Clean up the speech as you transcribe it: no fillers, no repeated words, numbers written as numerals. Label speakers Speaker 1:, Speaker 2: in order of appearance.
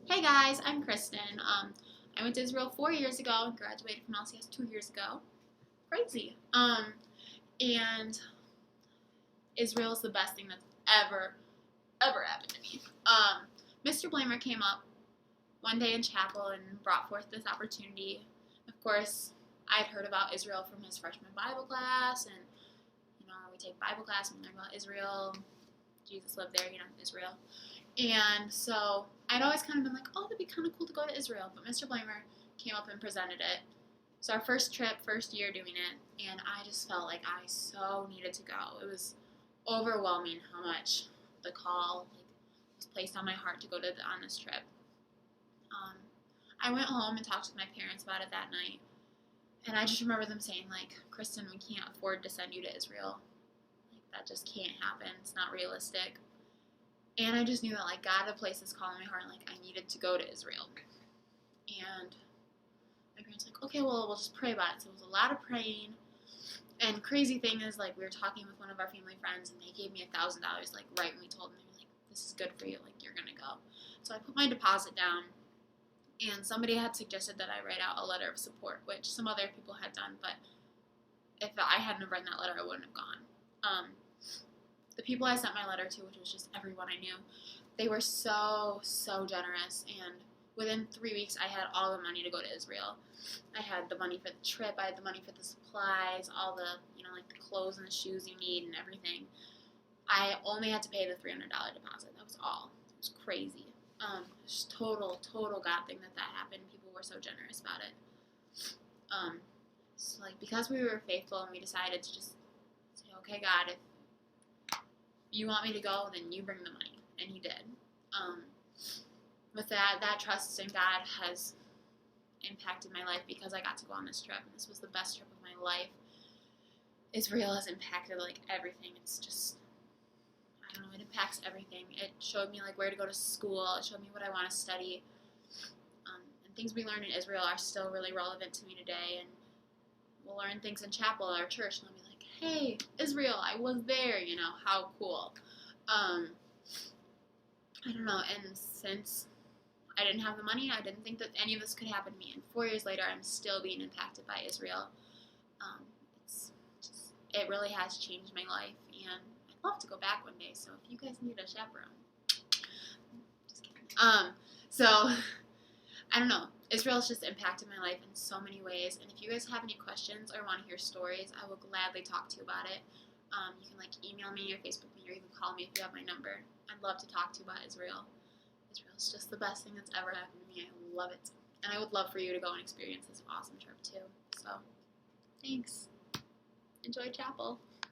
Speaker 1: Hey guys, I'm Kristin. I went to Israel 4 years ago and graduated from LCS 2 years ago. Crazy. And Israel is the best thing that's ever happened to me. Mr. Blamer came up one day in chapel and brought forth this opportunity. Of course, I'd heard about Israel from his freshman Bible class, and we take Bible class and we learn about Israel. Jesus lived there, Israel. And so I'd always kind of been like, oh, that'd be kind of cool to go to Israel. But Mr. Blamer came up and presented it. So our first trip, first year doing it, and I just felt like I so needed to go. It was overwhelming how much the call was placed on my heart to go on this trip. I went home and talked with my parents about it that night. And I just remember them saying, Kristin, we can't afford to send you to Israel. That just can't happen. It's not realistic. And I just knew that, God had placed this call in my heart, and, I needed to go to Israel. And my parents were like, okay, well, we'll just pray about it. So it was a lot of praying. And crazy thing is, we were talking with one of our family friends, and they gave me $1,000, right when we told them. They were like, this is good for you. You're going to go. So I put my deposit down, and somebody had suggested that I write out a letter of support, which some other people had done, but if I hadn't have written that letter, I wouldn't have gone. The people I sent my letter to, which was just everyone I knew, they were so generous, and within 3 weeks, I had all the money to go to Israel. I had the money for the trip, I had the money for the supplies, all the, the clothes and the shoes you need and everything. I only had to pay the $300 deposit. That was all. It was crazy. Just total God thing that happened. People were so generous about it. So, because we were faithful and we decided to just say, okay, God, if you want me to go, then you bring the money. And he did. With that trust in God has impacted my life because I got to go on this trip. And this was the best trip of my life. Israel has impacted, everything. It's just, I don't know, it impacts everything. It showed me, where to go to school. It showed me what I want to study. And things we learned in Israel are still really relevant to me today. And we'll learn things in chapel at our church, and I'll be like, hey, Israel, I was there, how cool. I don't know, and since I didn't have the money, I didn't think that any of this could happen to me, and 4 years later, I'm still being impacted by Israel. It really has changed my life, and I'd love to go back one day, so if you guys need a chaperone, just kidding. So, I don't know. Israel's just impacted my life in so many ways, and if you guys have any questions or want to hear stories, I will gladly talk to you about it. You can email me or Facebook me or even call me if you have my number. I'd love to talk to you about Israel. Israel's just the best thing that's ever happened to me. I love it, and I would love for you to go and experience this awesome trip too. So, thanks. Enjoy chapel.